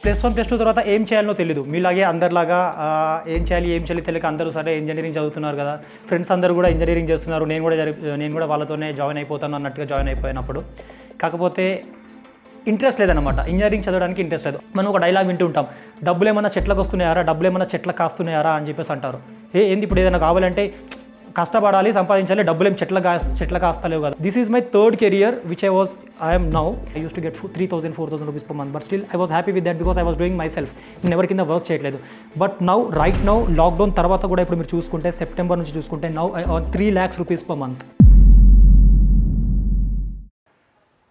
+1 +2 తర్వాత ఏం చేయాలో తెలియదు. మీలాగే అందరిలాగా ఏం చేయాలి తెలియక అందరూ సరే ఇంజనీరింగ్ చదువుతున్నారు కదా, ఫ్రెండ్స్ అందరూ కూడా ఇంజనీరింగ్ చేస్తున్నారు, నేను కూడా వాళ్ళతోనే జాయిన్ అయిపోతాను అన్నట్టుగా జాయిన్ అయిపోయినప్పుడు. కాకపోతే ఇంట్రెస్ట్ లేదనమాట, ఇంజనీరింగ్ చదవడానికి ఇంట్రెస్ట్ లేదు. మనం ఒక డైలాగ్ వింటూ ఉంటాం, డబ్బులు ఏమన్నా చెట్లకు వస్తున్నాయారా, డబ్బులు ఏమన్నా చెట్లకు కాస్తున్నాయారా అని చెప్పేసి అంటారు. ఏంది ఇప్పుడు ఏదైనా కావాలంటే కష్టపడాలి, సంపాదించాలి, డబ్బులు ఏం చెట్ల కాస్తలేవు కదా. This is my third career which I'm now. I use to get 3,000-4,000 rupees per month, but still I was happy with that because I was doing my self. నేను ఎవరి కింద వర్క్ చేయట్లేదు. బట్ రైట్ నౌ లాక్డౌన్ తర్వాత కూడా ఇప్పుడు మీరు చూసుకుంటే September నుంచి చూసుకుంటే now I earn 3 lakhs rupees per month.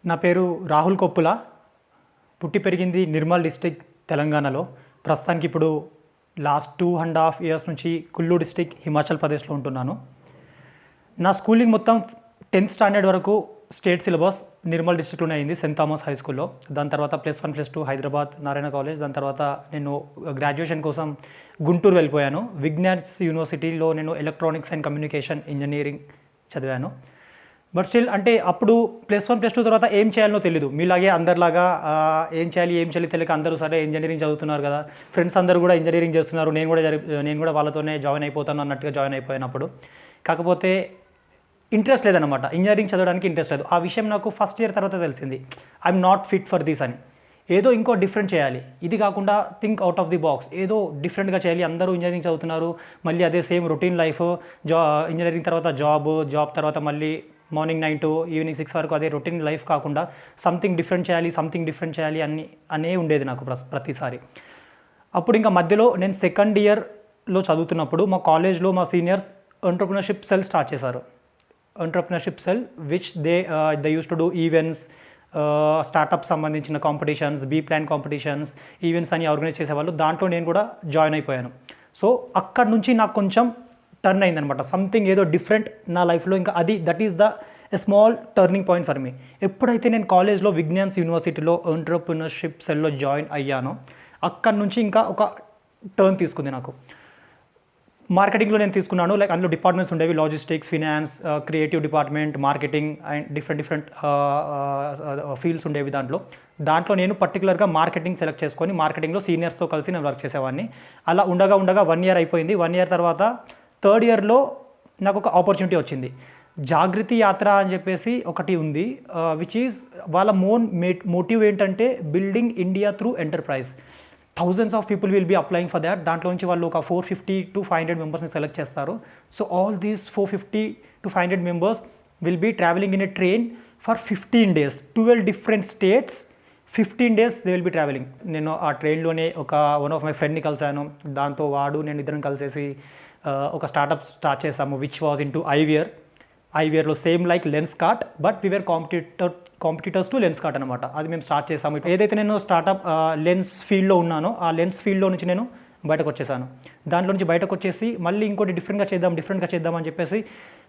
నా పేరు రాహుల్ కొప్పుల, పుట్టి పెరిగింది నిర్మల్ డిస్ట్రిక్ట్ తెలంగాణలో. ప్రస్తుతానికి ఇప్పుడు లాస్ట్ 2.5 years నుంచి కుల్లు డిస్ట్రిక్ట్ హిమాచల్ ప్రదేశ్లో ఉంటున్నాను. నా స్కూలింగ్ మొత్తం 10th standard వరకు స్టేట్ సిలబస్ నిర్మల్ డిస్ట్రిక్ట్లోనే అయింది, సెయింట్ థామస్ హై స్కూల్లో. దాని తర్వాత +1 +2 హైదరాబాద్ నారాయణ కాలేజ్. దాని తర్వాత నేను గ్రాడ్యుయేషన్ కోసం గుంటూరు వెళ్ళిపోయాను. విజ్ఞాన్స్ యూనివర్సిటీలో నేను ఎలక్ట్రానిక్స్ అండ్ కమ్యూనికేషన్ ఇంజనీరింగ్ చదివాను. బట్ స్టిల్ అంటే అప్పుడు +1 +2 తర్వాత ఏం చేయాలో తెలియదు. మీలాగే అందరిలాగా ఏం చేయాలి తెలియక అందరూ సరే ఇంజనీరింగ్ చదువుతున్నారు కదా, ఫ్రెండ్స్ అందరూ కూడా ఇంజనీరింగ్ చేస్తున్నారు, నేను కూడా వాళ్ళతోనే జాయిన్ అయిపోతాను అన్నట్టుగా జాయిన్ అయిపోయినప్పుడు. కాకపోతే ఇంట్రెస్ట్ లేదనమాట, ఇంజనీరింగ్ చదవడానికి ఇంట్రెస్ట్ లేదు. ఆ విషయం నాకు ఫస్ట్ ఇయర్ తర్వాత తెలిసింది. I'm not fit for this అని. ఏదో ఇంకో డిఫరెంట్ చేయాలి, ఇది కాకుండా think out of the box, ఏదో డిఫరెంట్గా చేయాలి. అందరూ ఇంజనీరింగ్ చదువుతున్నారు, మళ్ళీ అదే సేమ్ రొటీన్ లైఫ్, ఇంజనీరింగ్ తర్వాత జాబ్ తర్వాత మళ్ళీ మార్నింగ్ 9 to ఈవినింగ్ 6 వరకు అదే రొటీన్ లైఫ్ కాకుండా సంథింగ్ డిఫరెంట్ చేయాలి అనే ఉండేది నాకు ప్రతిసారి. అప్పుడు ఇంకా మధ్యలో నేను సెకండ్ ఇయర్లో చదువుతున్నప్పుడు మా కాలేజ్లో మా సీనియర్స్ ఎంటర్‌ప్రెన్యూర్‌షిప్ సెల్ స్టార్ట్ చేశారు. Entrepreneurship cell which they use to do events, startup సంబంధించిన competitions, B plan competitions, events అని ఆర్గనైజ్ చేసేవాళ్ళు. దాంట్లో నేను కూడా జాయిన్ అయిపోయాను. సో అక్కడ నుంచి నాకు కొంచెం టర్న్ అయిందనమాట, సంథింగ్ ఏదో డిఫరెంట్ నా లైఫ్లో. ఇంకా that is the small turning point for me. ఎప్పుడైతే నేను కాలేజ్లో విజ్ఞాన్స్ యూనివర్సిటీలో ఎంటర్‌ప్రెన్యూర్‌షిప్ సెల్లో జాయిన్ అయ్యానో అక్కడ నుంచి ఇంకా ఒక టర్న్ తీసుకుంది నాకు. మార్కెటింగ్లో నేను తీసుకున్నాను. లైక్ అందులో డిపార్ట్మెంట్స్ ఉండేవి, logistics, finance, creative department, marketing and different fields ఉండేవి. దాంట్లో నేను పర్టికులర్గా మార్కెటింగ్ సెలెక్ట్ చేసుకొని మార్కెటింగ్లో సీనియర్స్తో కలిసి నేను వర్క్ చేసేవాడిని. అలా ఉండగా 1 year అయిపోయింది. 1 year తర్వాత 3rd yearలో నాకు ఒక ఆపర్చునిటీ వచ్చింది. జాగృతి యాత్ర అని చెప్పేసి ఒకటి ఉంది, విచ్ ఈజ్ వాళ్ళ మోటివ్ ఏంటంటే building India through enterprise. Thousands of people will be applying for that. దాంట్లో నుంచి వాళ్ళు ఒక 450 to 500 మెంబర్స్ని సెలెక్ట్ చేస్తారు. So all these 450 to 500 members will be travelling in a train for 15 days, 12 different states, 15 days they will be travelling. నేను ఆ ట్రైన్లోనే one of my ఫ్రెండ్ని కలిశాను. దాంతో నేను ఇద్దరం కలిసేసి ఒక స్టార్టప్ స్టార్ట్ చేసాము, విచ్ వాజ్ ఇన్ టు ఐవియర్లో same like Lenskart, but we were competitors to Lenskart అనమాట. అది మేము స్టార్ట్ చేసాము. ఏదైతే నేను స్టార్టప్ లెన్స్ ఫీల్డ్లో ఉన్నానో ఆ లెన్స్ ఫీల్డ్లో నుంచి నేను బయటకు వచ్చేసాను. దాంట్లో నుంచి బయటకు వచ్చేసి మళ్ళీ ఇంకోటి డిఫరెంట్గా చేద్దాం అని చెప్పేసి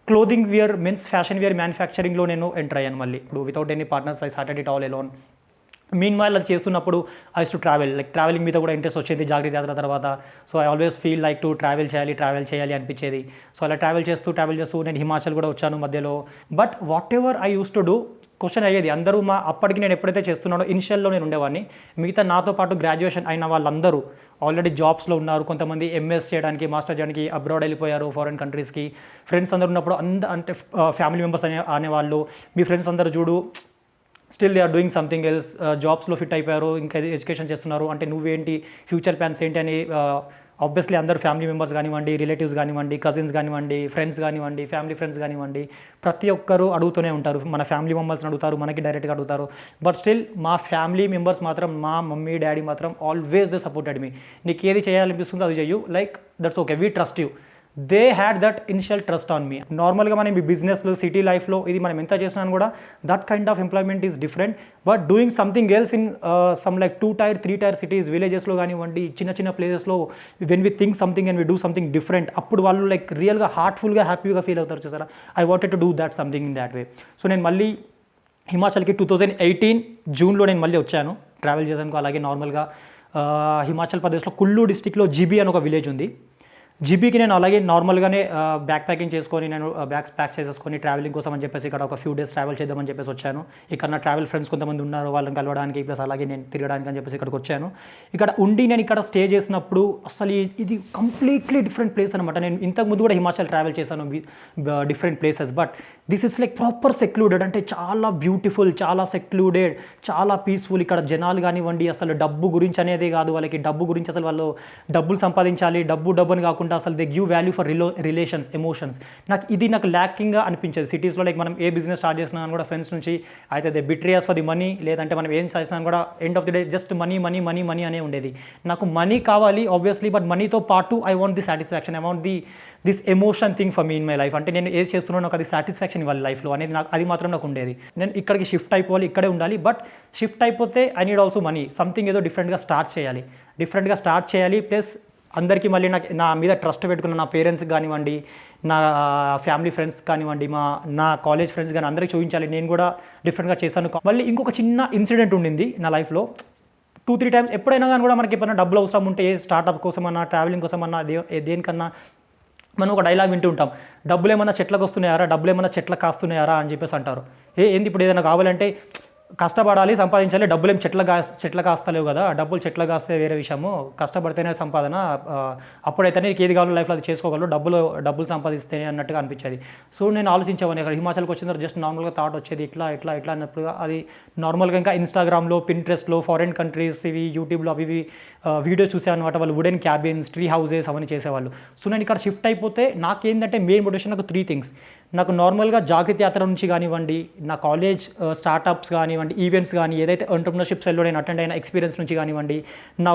clothing wear, men's fashion wear మ్యానుఫ్యాక్చరింగ్లో నేను ఎంటర్ అయ్యాను. మళ్ళీ ఇప్పుడు without any partners I started it all alone. Mean while అది చేస్తున్నప్పుడు ఐ యూస్ టు ట్రావెలింగ్ మీద కూడా ఇంట్రెస్ట్ వచ్చింది జాగృతి యాత్ర తర్వాత. So I always feel like to travel చేయాలి అనిపించేది. సో అలా ట్రావెల్ చేస్తూ నేను హిమాచల్ కూడా వచ్చాను మధ్యలో. But what ever I use to do, question అయ్యేది అందరూ అప్పటికి నేను ఎప్పుడైతే చేస్తున్నానో ఇనిషియల్లో నేను ఉండేవాడిని. మిగతా నాతో పాటు గ్రాడ్యుయేషన్ అయిన వాళ్ళందరూ ఆల్రెడీ జాబ్స్లో ఉన్నారు. కొంతమంది ఎంఎస్ చేయడానికి, మాస్టర్ చేయడానికి అబ్రాడ్ వెళ్ళిపోయారు, ఫారెన్ కంట్రీస్కి. ఫ్రెండ్స్ అందరూ ఉన్నప్పుడు అంటే ఫ్యామిలీ మెంబర్స్ అనేవాళ్ళు, మీ ఫ్రెండ్స్ అందరూ చూడు still they are doing something else, జాబ్స్లో ఫిట్ అయిపోయారు, ఇంకా ఎడ్యుకేషన్ చేస్తున్నారు, అంటే నువ్వేంటి, ఫ్యూచర్ ప్లాన్స్ ఏంటి అని ఆబ్వియస్లీ అందరూ ఫ్యామిలీ మెంబర్స్ కానివ్వండి, రిలేటివ్స్ కానివ్వండి, కజిన్స్ కానివ్వండి, ఫ్రెండ్స్ కానివ్వండి, ఫ్యామిలీ ఫ్రెండ్స్ కానివ్వండి, ప్రతి ఒక్కరు అడుగుతూనే ఉంటారు. మన ఫ్యామిలీ మెంబర్స్ని అడుగుతారు, మనకి డైరెక్ట్గా అడుగుతారు. బట్ స్టిల్ మా ఫ్యామిలీ మెంబర్స్ మాత్రం, మా మమ్మీ డాడీ మాత్రం ఆల్వేస్ దే సపోర్టెడ్ మీ. నీకు ఏది చేయాలనిపిస్తుందో అది చెయ్యు, like that's okay, we trust you. They had that initial trust on me. నార్మల్గా మనం ఈ బిజినెస్లో, సిటీ లైఫ్లో ఇది మనం ఎంత చేసినా కూడా that kind of employment is different. But doing something else in some like 2 tier 3 tier cities, విలేజెస్లో కానివ్వండి, చిన్న ప్లేసెస్లో when we think something and we do something different, అప్పుడు వాళ్ళు లైక్ రియల్గా హార్ట్ఫుల్గా హ్యాపీగా ఫీల్ అవుతారు చూసారా. I wanted to do that something in that way. So నేను మళ్ళీ హిమాచల్కి 2018 జూన్లో నేను మళ్ళీ వచ్చాను, ట్రావెల్ చేశాను. అలాగే నార్మల్గా హిమాచల్ ప్రదేశ్లో కుల్లు డిస్టిక్లో జిబి అని ఒక విలేజ్ ఉంది. జీబీకి నేను అలాగే నార్మల్గానే బ్యాక్ ప్యాకింగ్ చేసుకొని నేను బ్యాగ్స్ ప్యాక్ చేసేసుకొని ట్రావెలింగ్ కోసం అని చెప్పేసి ఇక్కడ ఒక ఫ్యూ డేస్ ట్రావెల్ చేద్దామని చెప్పేసి వచ్చాను. ఇక్కడ నా ట్రావెల్ ఫ్రెండ్స్ కొంతమంది ఉన్నారు, వాళ్ళని కలవడానికి ప్లస్ అలాగే నేను తిరగడానికి అని చెప్పేసి ఇక్కడికి వచ్చాను. ఇక్కడ ఉండి నేను ఇక్కడ స్టే చేసినప్పుడు అసలు ఇది కంప్లీట్లీ డిఫరెంట్ ప్లేస్ అనమాట. నేను ఇంతకుముందు కూడా హిమాచల్ ట్రావెల్ చేశాను different places, but this is like proper secluded, అంటే చాలా బ్యూటిఫుల్, చాలా సెక్లూడెడ్, చాలా పీస్ఫుల్. ఇక్కడ జనాలు కానివ్వండి, అసలు డబ్బు గురించి అనేది కాదు వాళ్ళకి, డబ్బు గురించి అసలు వాళ్ళు డబ్బులు సంపాదించాలి, డబ్బుని కాకుండా అసలు they give value for relations, emotions. నాకు ల్యాకింగ్గా అనిపించేది సిటీస్లో. లైక్ మనం ఏ బిజినెస్ స్టార్ట్ చేసినా కూడా ఫ్రెండ్స్ నుంచి అయితే దే బిట్రియస్ ఫర్ ది మనీ, లేదంటే మనం ఏం చేసినా కూడా end of the day just money money money money అనే ఉండేది. నాకు మనీ కావాలి ఆబ్వియస్లీ, బట్ మనీతో పాటు I want the satisfaction, I want this emotion thing for me in my life. అంటే నేను ఏది చేస్తున్నానో నాకు అది సాటిస్ఫాక్షన్ ఇవ్వాలి లైఫ్లో అనేది అది మాత్రం నాకు ఉండేది. నేను ఇక్కడికి షిఫ్ట్ అయిపోవాలి, ఇక్కడే ఉండాలి, బట్ షిఫ్ట్ అయిపోతే I need also money. Something ఏదో డిఫరెంట్గా స్టార్ట్ చేయాలి. ప్లస్ అందరికీ మళ్ళీ నా మీద ట్రస్ట్ పెట్టుకున్న నా పేరెంట్స్కి కానివ్వండి, నా ఫ్యామిలీ ఫ్రెండ్స్ కానివ్వండి, నా కాలేజ్ ఫ్రెండ్స్ కానీ అందరికీ చూపించాలి నేను కూడా డిఫరెంట్గా చేశాను. మళ్ళీ ఇంకొక చిన్న ఇన్సిడెంట్ ఉండింది నా లైఫ్లో. 2-3 టైమ్స్ ఎప్పుడైనా కానీ కూడా మనకి ఎప్పుడైనా డబ్బులు అవసరం ఉంటే, ఏ స్టార్టప్ కోసమన్నా, ట్రావెలింగ్ కోసమన్నా, దేనికన్నా మనం ఒక డైలాగ్ వింటూ ఉంటాం, డబ్బులు ఏమన్నా చెట్లకు వస్తున్నాయారా, డబ్బులు ఏమన్నా చెట్లకు కాస్తున్నాయారా అని చెప్పేసి అంటారు. ఏంది ఇప్పుడు ఏదైనా కావాలంటే కష్టపడాలి, సంపాదించాలి, డబ్బులు ఏం చెట్ల కాస్తలేవు కదా, డబ్బులు చెట్ల కాస్తే వేరే విషయము, కష్టపడితేనే సంపాదన, అప్పుడైతేనే నీకు ఏది కావాలో లైఫ్లో అది చేసుకోగలరు, డబ్బులు సంపాదిస్తేనే అన్నట్టుగా అనిపించేది. సో నేను ఆలోచించేవాడిని, ఇక్కడ హిమాచల్కి వచ్చిన తర్వాత జస్ట్ నార్మల్గా థాట్ వచ్చేది ఇట్లా అన్నప్పుడుగా అది నార్మల్గా ఇంకా ఇన్స్టాగ్రామ్లో, పింట్రెస్ట్లో, ఫారిన్ కంట్రీస్ ఇవి యూట్యూబ్లో అవి వీడియోస్ చూసాను అనమాట. వాళ్ళు వుడెన్ క్యాబిన్స్, ట్రీ హౌసెస్ అవన్నీ చేసేవాళ్ళు. సో నేను ఇక్కడ షిఫ్ట్ అయిపోతే నాకేంటంటే మెయిన్ మోటివేషన్ నాకు 3 థింగ్స్. నాకు నార్మల్గా జాగృతి యాత్ర నుంచి కానివ్వండి, నా కాలేజ్ స్టార్టప్స్ కానివ్వండి, ఈవెంట్స్ కానీ, ఏదైతే ఎంటర్ప్రినర్షిప్ సెల్లో నేను అటెండ్ అయిన ఎక్స్పీరియన్స్ నుంచి కానివ్వండి, నా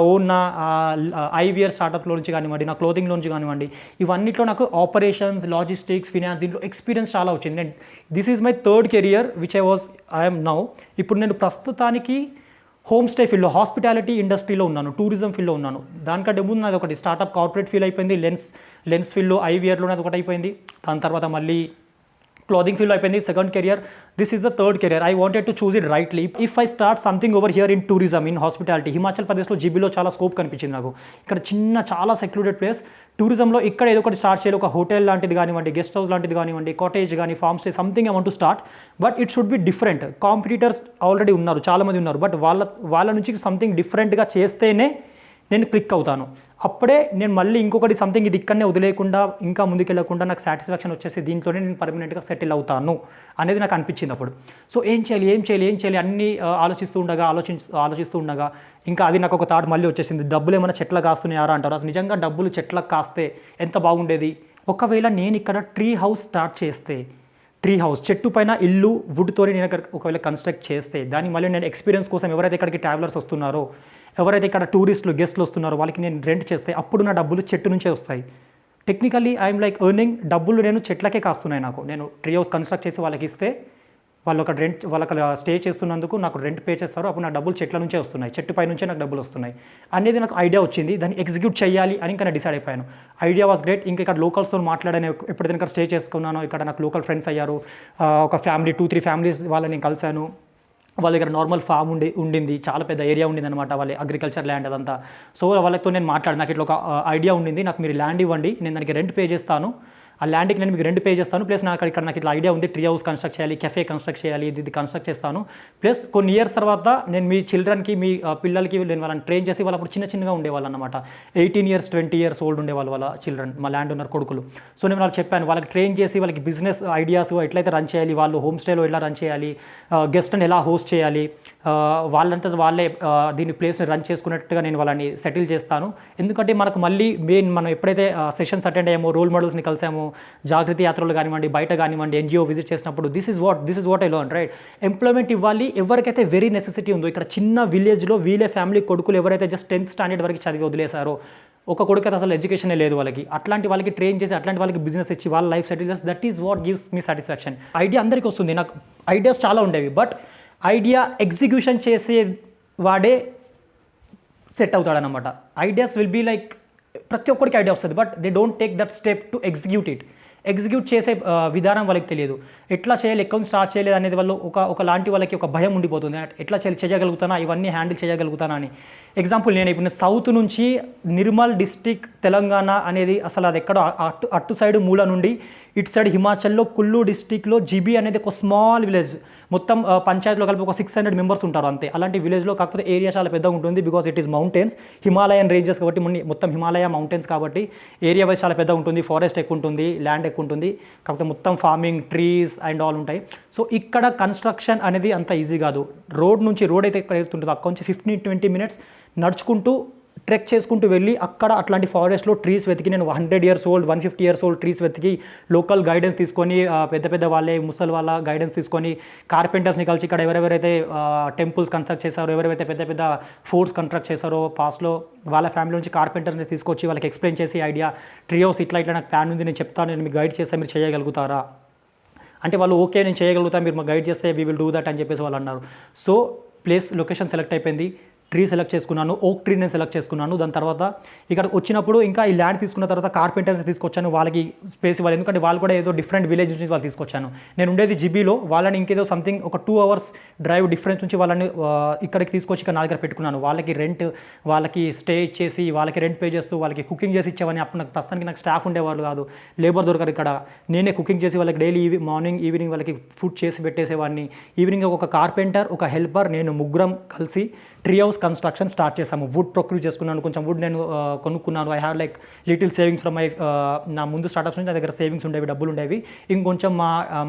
ఐవియర్ స్టార్టప్లో నుంచి కానివ్వండి, నా క్లోతింగ్లో నుంచి కానివ్వండి, ఇవన్నిట్లో నాకు ఆపరేషన్స్, లాజిస్టిక్స్, ఫినాన్స్ దీంట్లో ఎక్స్పీరియన్స్ చాలా వచ్చింది. నేను this is my 3rd career which I'm now. ఇప్పుడు నేను ప్రస్తుతానికి హోమ్ స్టే ఫీల్డ్లో, హాస్పిటాలిటీ ఇండస్ట్రీలో ఉన్నాను, టూరిజం ఫీల్డ్లో ఉన్నాను. దానికంటే ముందు నాది ఒకటి స్టార్టప్ కార్పొరేట్ ఫీల్ అయిపోయింది, లెన్స్ ఫీల్డ్లో ఐవియర్లో నాది ఒకటి అయిపోయింది. దాని తర్వాత మళ్ళీ క్లాతింగ్ ఫీల్డ్ అయిపోయింది, 2nd career. This is the 3rd career. I wanted to choose it rightly. If I start something over here in tourism, in hospitality, Himachal ప్రదేశ్లో జీబీలో చాలా స్కోప్ కనిపించింది నాకు. ఇక్కడ చాలా సెక్లూడెడ్ ప్లేస్. టూరిజంలో ఇక్కడ ఏదో ఒకటి స్టార్ట్ చేయాలి, ఒక హోటల్ లాంటిది కానివ్వండి, గెస్ట్ హౌస్ లాంటిది కానివ్వండి, కాటేజ్ కానీ, farm stay, something I want to start, but it should be different. Competitors already ఉన్నారు, చాలామంది ఉన్నారు, బట్ వాళ్ళ నుంచి సంథింగ్ డిఫరెంట్గా చేస్తేనే నేను క్లిక్ అవుతాను. అప్పుడే నేను మళ్ళీ ఇంకొకటి సంథింగ్ ఇది ఇక్కడనే వదిలేకుండా ఇంకా ముందుకెళ్ళకుండా నాకు సాటిస్ఫాక్షన్ వచ్చేసి దీంట్లోనే నేను పర్మనెంట్గా సెటిల్ అవుతాను అనేది నాకు అనిపించింది అప్పుడు. సో ఏం చేయాలి అన్నీ ఆలోచిస్తూ ఉండగా ఇంకా అది నాకు ఒక థాట్ మళ్ళీ వచ్చేసింది, డబ్బులు ఏమైనా చెట్ల కాస్తున్నాయారా అంటారు. అసలు నిజంగా డబ్బులు చెట్లకు కాస్తే ఎంత బాగుండేది. ఒకవేళ నేను ఇక్కడ ట్రీ హౌస్ స్టార్ట్ చేస్తే, ట్రీ హౌస్ చెట్టు పైన ఇల్లు వుడ్తోని నేను ఒకవేళ కన్స్ట్రక్ట్ చేస్తే, దాన్ని మళ్ళీ నేను ఎక్స్పీరియన్స్ కోసం ఎవరైతే ఇక్కడికి ట్రావెలర్స్ వస్తున్నారో, ఎవరైతే ఇక్కడ టూరిస్టులు గెస్ట్లు వస్తున్నారో వాళ్ళకి నేను రెంట్ చేస్తే, అప్పుడు నా డబ్బులు చెట్టు నుంచే వస్తాయి. టెక్నికల్లీ ఐఎమ్ లైక్ ఎర్నింగ్, డబ్బులు నేను చెట్లకే కాస్తున్నాయి. నేను ట్రీ హౌస్ కన్స్ట్రక్ట్ చేసి వాళ్ళకి ఇస్తే వాళ్ళు ఒక వాళ్ళకి స్టే చేస్తున్నందుకు నాకు రెంట్ పే చేస్తారు, అప్పుడు నా డబ్బులు చెట్ల నుంచే వస్తున్నాయి, చెట్టు పై నుంచే నాకు డబ్బులు వస్తున్నాయి అనేది నాకు ఐడియా వచ్చింది. దాన్ని ఎగ్జిక్యూట్ చేయాలి అని ఇంకా నేను డిసైడ్ అయిపోయాను. Idea was great. ఇంకా ఇక్కడ లోకల్స్తో మాట్లాడాను, ఎప్పుడైతే ఇక్కడ స్టే చేసుకున్నానో ఇక్కడ నాకు లోకల్ ఫ్రెండ్స్ అయ్యారు. ఒక ఫ్యామిలీ 2-3 ఫ్యామిలీస్ వాళ్ళని నేను కలిశాను. వాళ్ళ దగ్గర నార్మల్ ఫామ్ ఉండింది, చాలా పెద్ద ఏరియా ఉండింది అనమాట, వాళ్ళ అగ్రికల్చర్ ల్యాండ్ అదంతా. సో వాళ్ళతో నేను మాట్లాడి, నాకు ఇట్లా ఒక ఐడియా ఉండింది, నాకు మీరు ల్యాండ్ ఇవ్వండి, నేను దానికి రెంట్ పే చేస్తాను, ఆ ల్యాండ్కి నేను మీకు రెంట్ పే చేస్తాను, ప్లస్ నాకు ఇట్లా ఐడియా ఉంది, ట్రీ హౌస్ కన్స్ట్రక్ట్ చేయాలి, కెఫే కన్స్ట్రక్ట్ చేయాలి, ఇది కన్స్ట్రక్ట్ చేస్తాను, ప్లస్ కొన్ని ఇయర్స్ తర్వాత నేను మీ చిల్డ్రన్కి, మీ పిల్లలకి నేను వాళ్ళని ట్రైన్ చేసి, వాళ్ళు అప్పుడు చిన్నగా ఉండేవాళ్ళు అనమాట, 18 years 20 years ఓల్డ్ ఉండేవాళ్ళు వాళ్ళ చిల్డ్రన్, మా ల్యాండ్ ఉన్నారు కొడుకులు. సో నేను వాళ్ళకి చెప్పాను, వాళ్ళకి ట్రైన్ చేసి వాళ్ళకి బిజినెస్ ఐడియాస్ ఎట్లయితే రన్ చేయాలి, వాళ్ళు హోమ్ స్టేలో ఎలా రన్ చేయాలి, గెస్ట్ని ఎలా హోస్ట్ చేయాలి, వాళ్ళంతా వాళ్ళే దీని ప్లేస్ని రన్ చేసుకున్నట్టుగా నేను వాళ్ళని సెటిల్ చేస్తాను. ఎందుకంటే మనకు మళ్ళీ మనం ఎప్పుడైతే సెషన్స్ అటెండ్ అయ్యామో, రోల్ మోడల్స్ని కలిసామో, జాగృతి యాత్రలు కానివ్వండి, బయట కానివ్వండి, ఎన్జిఓ విజిట్ చేసినప్పుడు this is what I learn, right? Employment ఇవ్వాలి ఎవరికైతే వెరీ నెసెసిటీ ఉందో. ఇక్కడ చిన్న విలేజ్లో వీళ్ళే ఫ్యామిలీ కొడుకులు ఎవరైతే జస్ట్ 10th standard వరకు చదివి వదిలేశారో, ఒక కొడుకు అయితే అసలు ఎడ్యుకేషనే లేదు వాళ్ళకి, అట్లాంటి వాళ్ళకి ట్రైన్ చేసి అట్లాంటి వాళ్ళకి బిజినెస్ ఇచ్చి వాళ్ళ లైఫ్ సెటిల్ చేసి, that is what gives me satisfaction. Idea అందరికీ వస్తుంది, నాకు ఐడియాస్ చాలా ఉండేవి, బట్ ఐడియా ఎగ్జిక్యూషన్ చేసే వాడే సెట్ అవుతాడనమాట. ఐడియాస్ విల్ బీ లైక్ ప్రతి ఒక్కరికి ఐడియా వస్తుంది, but they don't take that step to execute it. Execute చేసే విధానం వాళ్ళకి తెలియదు. ఎట్లా చేయాలి, ఎక్కడ స్టార్ట్ చేయలేదు అనేది వాళ్ళు ఒకలాంటి వాళ్ళకి ఒక భయం ఉండిపోతుంది. ఎట్లా చేయగలుగుతానా, ఇవన్నీ హ్యాండిల్ చేయగలుగుతానా అని. ఎగ్జాంపుల్ నేను ఇప్పుడు సౌత్ నుంచి నిర్మల్ డిస్టిక్ తెలంగాణ అనేది అసలు అది ఎక్కడో అటు సైడ్ మూల నుండి ఇటు సైడ్ హిమాచల్లో కుల్లు డిస్టిక్లో జిబి అనేది ఒక స్మాల్ విలేజ్, మొత్తం పంచాయతీలో కలిపి ఒక 600 మెంబర్స్ ఉంటారు అంతే. అలాంటి విలేజ్లో కాకపోతే ఏరియా చాలా పెద్దగా ఉంటుంది, because it is mountains, Himalayan ranges కాబట్టి మొత్తం హిమాలయ మౌంటైన్స్ కాబట్టి ఏరియా వైజ్ చాలా పెద్దగా ఉంటుంది, ఫారెస్ట్ ఎక్కువ ఉంటుంది, ల్యాండ్ ఎక్కువ ఉంటుంది, కాకపోతే మొత్తం ఫార్మింగ్, ట్రీస్ అండ్ ఆల్ ఉంటాయి. సో ఇక్కడ కన్స్ట్రక్షన్ అనేది అంత ఈజీ కాదు. రోడ్ అయితే ఎక్కడ ఉంటుందో అక్కడ నుంచి 15-20 మినిట్స్ నడుచుకుంటూ ట్రెక్ చేసుకుంటూ వెళ్ళి అక్కడ అట్లాంటి ఫారెస్ట్లో ట్రీస్ వెతికి నేను 100 years old 150 years old trees వెతికి లోకల్ గైడెన్స్ తీసుకొని పెద్ద వాళ్ళే ముసలి వాళ్ళ గైడెన్స్ తీసుకొని కార్పెంటర్స్ని కలిసి ఇక్కడ ఎవరెవరైతే టెంపుల్స్ కన్స్ట్రక్ట్ చేశారో, ఎవరైతే పెద్ద ఫోర్ట్స్ కన్స్ట్రక్ట్ చేశారో పాస్ట్లో వాళ్ళ ఫ్యామిలీ నుంచి కార్పెంటర్స్ని తీసుకొచ్చి వాళ్ళకి ఎక్స్ప్లెయిన్ చేసి ఐడియా ట్రీ హౌస్ ఇట్లా నాకు ప్లాన్ ఉంది, నేను చెప్తాను, నేను మీకు గైడ్ చేస్తే మీరు చేయగలుగుతారా అంటే వాళ్ళు ఓకే నేను చేయగలుగుతాను, మీరు మాకు గైడ్ చేస్తే వీ విల్ డూ దట్ అని చెప్పేసి వాళ్ళు అన్నారు. సో లొకేషన్ సెలెక్ట్ అయిపోయింది, ట్రీ సెలెక్ట్ చేసుకున్నాను, ఓక్ ట్రీ నేను సెలెక్ట్ చేసుకున్నాను. దాని తర్వాత ఇక్కడ వచ్చినప్పుడు ఇంకా ఈ ల్యాండ్ తీసుకున్న తర్వాత కార్పెంటర్స్ తీసుకొచ్చాను, వాళ్ళకి స్పేస్ ఇవ్వాలి, ఎందుకంటే వాళ్ళు కూడా ఏదో డిఫరెంట్ విలేజ్ నుంచి వాళ్ళు తీసుకొచ్చాను. నేను ఉండేది జిబీలో, వాళ్ళని ఇంకేదో సంథింగ్ ఒక 2 hours డ్రైవ్ డిఫరెన్స్ నుంచి వాళ్ళని ఇక్కడికి తీసుకొచ్చి ఇక్కడ నా దగ్గర పెట్టుకున్నాను. వాళ్ళకి రెంట్, వాళ్ళకి స్టే ఇచ్చేసి, వాళ్ళకి రెంట్ పే చేస్తూ, వాళ్ళకి కుకింగ్ చేసి ఇచ్చేవని. అప్పుడు నాకు స్టాఫ్ ఉండేవాళ్ళు కాదు, లేబర్ దొరకరు ఇక్కడ, నేనే కుకింగ్ చేసి వాళ్ళకి డైలీ మార్నింగ్ ఈవినింగ్ వాళ్ళకి ఫుడ్ చేసి పెట్టేసేవాడిని. ఈవినింగ్ ఒక కార్పెంటర్, ఒక హెల్పర్, నేను ముగ్గురం కలిసి ట్రీ హౌస్ కన్స్ట్రక్షన్ స్టార్ట్ చేసాము. వుడ్ ప్రొక్యూర్ చేసుకున్నాను, కొంచెం వుడ్ నేను కొనుక్కున్నాను. I have like little savings from నా ముందు స్టార్టప్స్ నుంచి నా దగ్గర సేవింగ్స్ ఉండేవి, డబ్బులు ఉండేవి. ఇంకొంచెం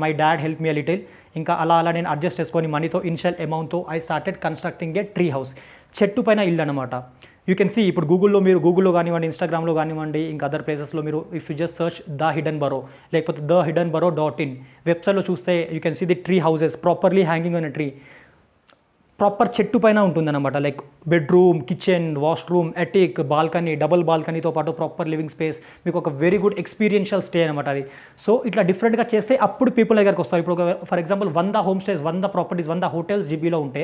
my dad help me little. ఇంకా అలా నేను అడ్జస్ట్ చేసుకొని మనీతో ఇనిషియల్ అమౌంట్తో I started constructing a tree house. చెట్టు పైన ఇల్లు అనమాట. యూ కెన్ సీ ఇప్పుడు గూగుల్లో కానివ్వండి, ఇన్స్టాగ్రామ్లో కానివ్వండి, ఇంకా అదర్ ప్లేసెస్లో మీరు if you just search the hidden burrow లేకపోతే thehiddenburrow.in వెబ్సైట్లో చూస్తే you can see the tree houses properly hanging on a tree. Proper చెట్టు పైన ఉంటుందన్నమాట. Like bedroom, kitchen, washroom, attic, balcony, double బాల్కనీతో పాటు ప్రాపర్ లివింగ్ స్పేస్, మీకు ఒక వెరీ గుడ్ ఎక్స్పీరియన్షియల్ స్టే అనమాట అది. సో ఇట్లా డిఫరెంట్గా చేస్తే అప్పుడు పీపుల్ దగ్గరకు వస్తారు. ఇప్పుడు for example 100 home stays, 100 properties, 100 hotels జిబీలో ఉంటే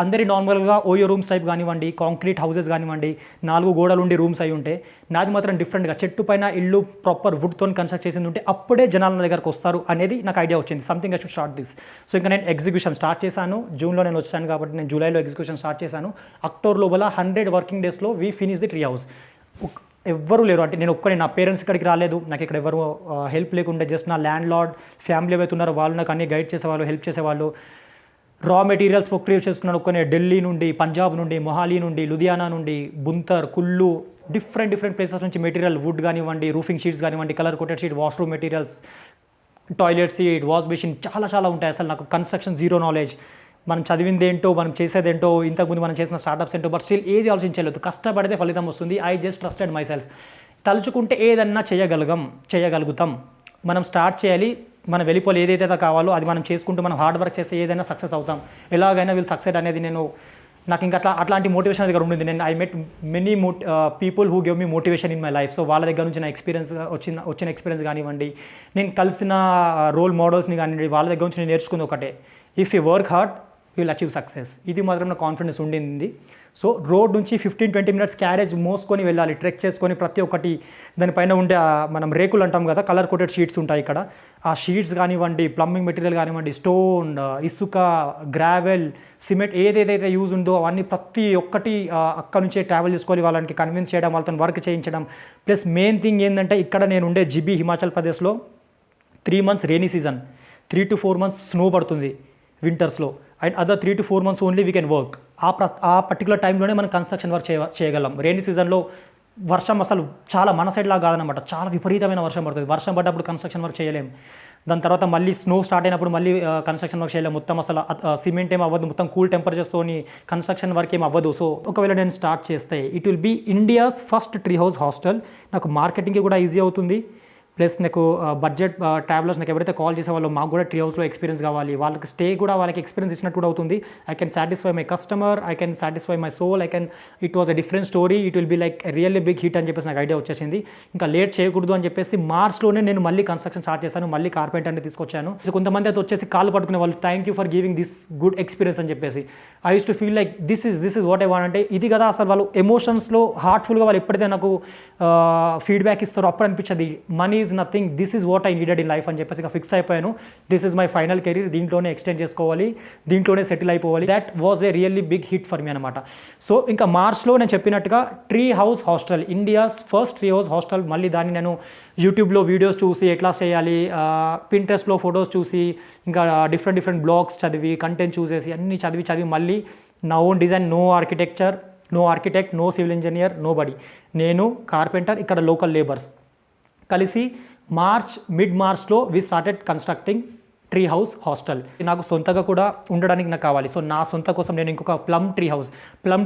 అందరి నార్మల్గా ఓయో రూమ్స్ టైప్ కానివ్వండి, కాంక్రీట్ హౌసెస్ కానివ్వండి, 4 గోడలు ఉండి రూమ్స్ అయి ఉంటే, నాది మాత్రం డిఫరెంట్గా చెట్టు పైన ఇల్లు ప్రాపర్ వుడ్తో కన్స్ట్రక్ట్ చేసింది ఉంటే అప్పుడే జనాల దగ్గరకు వస్తారు అనేది నాకు ఐడియా వచ్చింది. Something I should start this. So ఇంకా నేను ఎగ్జిక్యూషన్ స్టార్ట్ చేశాను. జూన్లో నేను వచ్చాను కాబట్టి నేను జూలైలో ఎగ్జిక్యూషన్ స్టార్ట్ చేశాను. అక్టోబర్ లోపల 100 వర్కింగ్ డేస్లో we finish the tree house. ఎవ్వరూ లేరు, అంటే నేను ఒక్కడే, నా పేరెంట్స్ ఇక్కడికి రాలేదు, నాకు ఇక్కడ ఎవరు హెల్ప్ లేకుండే, జస్ట్ నా ల్యాండ్ లార్డ్ ఫ్యామిలీ ఏవైతే ఉన్నారో వాళ్ళు నాకు అన్ని గైడ్ చేసేవాళ్ళు, హెల్ప్ చేసేవాళ్ళు. రా మెటీరియల్స్ ప్రొక్యూర్ చేసుకున్నాను ఒక్కనే, ఢిల్లీ నుండి, పంజాబ్ నుండి, మొహాలీ నుండి, లుధియానా నుండి, బుంతర్, కుల్లు, డిఫరెంట్ ప్లేసెస్ నుంచి మెటీరియల్, వుడ్ కానివ్వండి, రూఫింగ్ షీట్స్ కానివ్వండి, colour coated sheet, washroom materials, toilet seat, wash basin, చాలా ఉంటాయి. అసలు నాకు కన్స్ట్రక్షన్ జీరో నాలెడ్జ్, మనం చదివింది ఏంటో, మనం చేసేదేంటో, ఇంతకుముందు మనం చేసిన స్టార్టప్స్ ఏంటో, బట్ స్టిల్ ఏది ఆలోచించలేదు. కష్టపడితే ఫలితం వస్తుంది. I just trusted my self. తలుచుకుంటే ఏదన్నా చేయగలుగుతాం. మనం స్టార్ట్ చేయాలి, మనం వెళ్ళిపోవాలి, ఏదైతే కావాలో అది మనం చేసుకుంటూ మనం హార్డ్ వర్క్ చేస్తే ఏదైనా సక్సెస్ అవుతాం. ఎలాగైనా వీళ్ళు సక్సెస్ అనేది నాకు ఇంకా అట్లాంటి మోటివేషన్ దగ్గర ఉండింది. నేను I met many people who give me motivation in my life. So వాళ్ళ దగ్గర నుంచి నా ఎక్స్పీరియన్స్ వచ్చిన ఎక్స్పీరియన్స్ కానివ్వండి, నేను కలిసిన రోల్ మోడల్స్ని కానివ్వండి, వాళ్ళ దగ్గర నుంచి నేను నేర్చుకుంది ఒకటే, if you work hard you will achieve success. ఇది మాత్రం నా కాన్ఫిడెన్స్ ఉండింది. సో రోడ్ నుంచి 15-20 మినిట్స్ క్యారేజ్ మోసుకొని వెళ్ళాలి, ట్రెక్ చేసుకొని ప్రతి ఒక్కటి దానిపైన ఉండే మనం రేకులు అంటాం కదా, కలర్ కోటెడ్ షీట్స్ ఉంటాయి ఇక్కడ. ఆ షీట్స్ కానివ్వండి, ప్లంబింగ్ మెటీరియల్ కానివ్వండి, స్టోన్, ఇసుక, గ్రావెల్, సిమెంట్, ఏదైతే యూజ్ ఉందో అవన్నీ ప్రతి ఒక్కటి అక్కడ నుంచే ట్రావెల్ చేసుకొని వాళ్ళకి కన్విన్స్ చేయడం, వాళ్ళతో వర్క్ చేయించడం. ప్లస్ మెయిన్ థింగ్ ఏంటంటే ఇక్కడ నేను ఉండే జిబి హిమాచల్ ప్రదేశ్లో 3 months rainy season, 3 to 4 months snow పడుతుంది వింటర్స్లో, and other 3 to 4 months only we can work. ఆ పర్టికులర్ టైంలోనే మనం కన్స్ట్రక్షన్ వర్క్ చేయగలం. రెయినీ సీజన్లో వర్షం అసలు చాలా మన సైడ్ లాగా కాదనమాట, చాలా విపరీతమైన వర్షం పడుతుంది. వర్షం పడ్డప్పుడు కన్స్ట్రక్షన్ వర్క్ చేయలేము. దాని తర్వాత మళ్ళీ స్నో స్టార్ట్ అయినప్పుడు మళ్ళీ కన్స్ట్రక్షన్ వర్క్ చేయలేము. మొత్తం అసలు సిమెంట్ ఏం అవ్వదు, మొత్తం కూల్ టెంపరేచర్స్తోని కన్స్ట్రక్షన్ వర్క్ ఏం అవ్వదు. సో ఒకవేళ నేను స్టార్ట్ చేస్తే it will be India's first tree house hostel. నాకు మార్కెటింగ్కి కూడా ఈజీ అవుతుంది. ప్లస్ నాకు బడ్జెట్ ట్రావెలర్స్ నాకు ఎవరైతే కాల్ చేసే వాళ్ళు మాకు కూడా ట్రీ హౌస్లో ఎక్స్పీరియన్స్ కావాలి, వాళ్ళకి స్టే కూడా వాళ్ళకి ఎక్స్పీరియన్స్ ఇచ్చినట్టు కూడా అవుతుంది. I can satisfy my customer, I can satisfy my soul, it was a different story, it will be like really big hit అని చెప్పేసి నాకు ఐడియా వచ్చేసింది. ఇంకా లేట్ చేయకూడదు అని చెప్పేసి మార్చ్లోనే నేను మళ్ళీ కన్స్ట్రక్షన్ స్టార్ట్ చేశాను, మళ్ళీ కార్పెంటర్ని తీసుకొచ్చాను. సో కొంతమంది అయితే వచ్చేసి కాల్ పట్టుకునే వాళ్ళు, thank you for giving this good experience అని చెప్పేసి. I use to feel like this is what I want. అంటే ఇది కదా అసలు వాళ్ళు ఎమోషన్స్లో హార్ట్ఫుల్గా వాళ్ళు ఎప్పుడైతే నాకు ఫీడ్బ్యాక్ ఇస్తారో అప్పుడు అనిపించదు money is is nothing, this is what I needed in life అని చెప్పేసి ఇక ఫిక్స్ అయిపోయాను. This is my final career, దీంట్లోనే ఎక్స్టెండ్ చేసుకోవాలి, దీంట్లోనే సెటిల్ అయిపోవాలి. That was a really big hit for me అనమాట. సో ఇంకా మార్చ్లో నేను చెప్పినట్టుగా tree house hostel, India's first tree house hostel, మళ్ళీ దాన్ని నేను యూట్యూబ్లో వీడియోస్ చూసి ఎట్లా చేయాలి, పింట్రెస్ట్లో ఫొటోస్ చూసి, ఇంకా డిఫరెంట్ బ్లాగ్స్ చదివి, కంటెంట్ చూసేసి అన్నీ చదివి మళ్ళీ నా own design, no architect, no civil engineer, nobody, నేను కార్పెంటర్, ఇక్కడ లోకల్ లేబర్స్ కలిసి మిడ్ మార్చ్లో we started constructing tree house hostel. నాకు సొంతగా కూడా ఉండడానికి నాకు కావాలి. సో నా సొంత కోసం నేను ఇంకొక ప్లమ్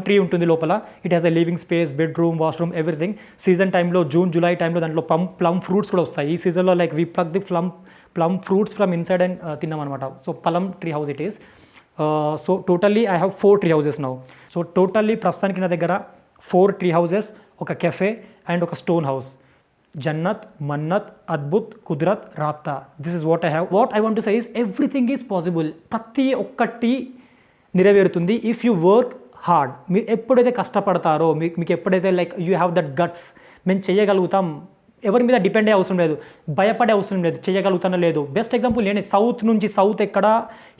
ట్రీ ఉంటుంది లోపల. It has a living space, bedroom, washroom, everything. Season టైంలో జూన్ జూలై టైంలో దాంట్లో ప్లమ్ ఫ్రూట్స్ కూడా వస్తాయి. ఈ సీజన్లో like we pluck the plum fruits from inside and తిన్నామన్నమాట. So plum tree house it is. So totally I have 4 tree houses now. So totally ప్రస్తుతానికి నా దగ్గర 4 ట్రీ హౌసెస్, ఒక కెఫే అండ్ ఒక stone house. Jannat, Mannat, Adbhut, Kudrat, Rabta. This is what I have. What I want to say is everything is possible. ప్రతి ఒక్కటి నెరవేరుతుంది if you work hard. మీరు ఎప్పుడైతే కష్టపడతారో, మీకు ఎప్పుడైతే like you have that guts, మేము చేయగలుగుతాం, ఎవరి మీద డిపెండ్ అయ్యే అవసరం లేదు, భయపడే అవసరం లేదు, చేయగలుగుతానో లేదు. బెస్ట్ ఎగ్జాంపుల్ నేను సౌత్ ఎక్కడ,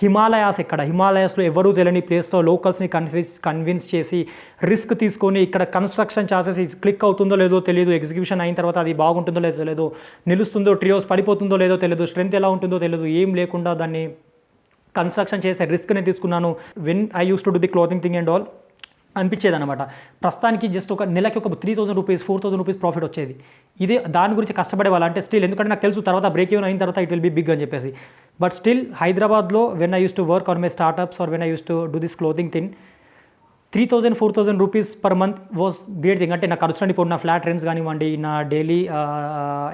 హిమాలయాస్లో ఎవరూ తెలియని ప్లేస్లో లోకల్స్ని కన్విన్స్ చేసి రిస్క్ తీసుకొని ఇక్కడ కన్స్ట్రక్షన్ చేసేసి క్లిక్ అవుతుందో లేదో తెలియదు, ఎగ్జిక్యూషన్ అయిన తర్వాత అది బాగుంటుందో లేదో తెలియదు, నిలుస్తుందో ట్రీ హౌస్ పడిపోతుందో లేదో తెలియదు, స్ట్రెంత్ ఎలా ఉంటుందో తెలియదు, ఏం లేకుండా దాన్ని కన్స్ట్రక్షన్ చేసే రిస్క్ నేను తీసుకున్నాను. When I use to do the clothing thing and all అనిపించేది అనమాట. ప్రస్తుతానికి జస్ట్ ఒక నెలకి ఒక 3,000 రూపీస్ 4,000 రూపీస్ ప్రాఫిట్ వచ్చేది. ఇదే దాని గురించి కష్టపడే వాళ్ళు అంటే స్టిల్, ఎందుకంటే నాకు తెలుసు తర్వాత బ్రేక్ ఈవెన్ అయిన తర్వాత ఇట్ విల్ బి బిగ్ అని చెప్పేసి. బట్ స్టిల్ హైదరాబాద్లో when I use to work on my startups or when I use to do this clothing thing, 3,000 4,000 rupees per month was great thing. అంటే నాకు ఖర్చు ఇప్పుడు నా ఫ్లాట్ రెంట్స్ కానివ్వండి, నా డైలీ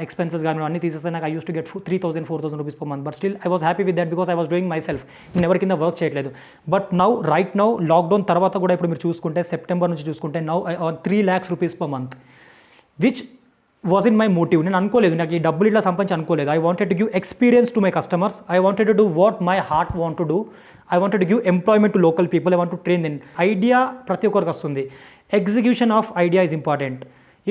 ఎక్స్పెన్సెస్ కానివ్వండి, అన్నీ తీసేస్తే నాకు I use to get 3,000 4,000 rupees per month. But still I was happy with that because I was doing my self. నేను ఎవరి కింద వర్క్ చేయట్లేదు. బట్ రైట్ నౌ లాక్డౌన్ తర్వాత కూడా ఇప్పుడు మీరు చూసుకుంటే సెప్టెంబర్ నుంచి చూసుకుంటే now I earn 3 lakhs rupees per month, which was in my motive. నేను అనుకోలేదు నాకు ఈ డబ్బులు ఇట్లా సంపాదించి అనుకోలేదు. I wanted to give experience to my customers. I wanted to do what my heart want to do. I wanted to give employment to local people. I want to train then. Idea ప్రతి ఒక్కరికి వస్తుంది. Execution of idea is important.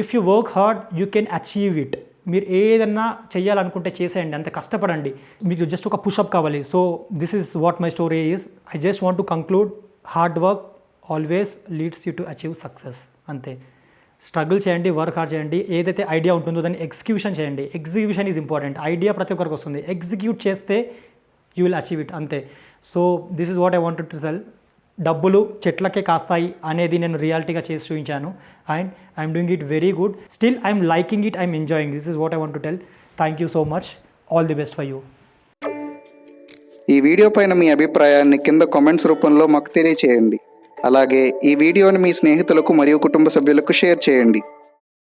If you work hard you can achieve it. మీరు ఏదన్నా చేయాలనుకుంటే చేసేయండి, అంత కష్టపడండి. మీకు జస్ట్ ఒక పుషప్ కావాలి. So this is what my story is. I just want to conclude, hard work always leads you to achieve success. అంతే. స్ట్రగుల్ చేయండి, వర్క్ హార్డ్ చేయండి, ఏదైతే ఐడియా ఉంటుందో దాన్ని ఎగ్జిక్యూషన్ చేయండి. Execution is important. ఐడియా ప్రతి ఒక్కరికి వస్తుంది, ఎగ్జిక్యూట్ చేస్తే యూ విల్ అచీవ్ ఇట్. అంతే. So this is what I wanted to tell. డబ్బులు చెట్లకే కాస్తాయి అనేది నేను రియాలిటీగా చేసి చూపించాను. And I'm doing it very good. Still I'm liking it, I'm enjoying. This is what I want to tell. Thank you so much. All the best for you. ఈ video పైన మీ అభిప్రాయాన్ని కింద కామెంట్స్ రూపంలో మాకు తెలియచేయండి. అలాగే ఈ వీడియోని మీ స్నేహితులకు మరియు కుటుంబ సభ్యులకు షేర్ చేయండి.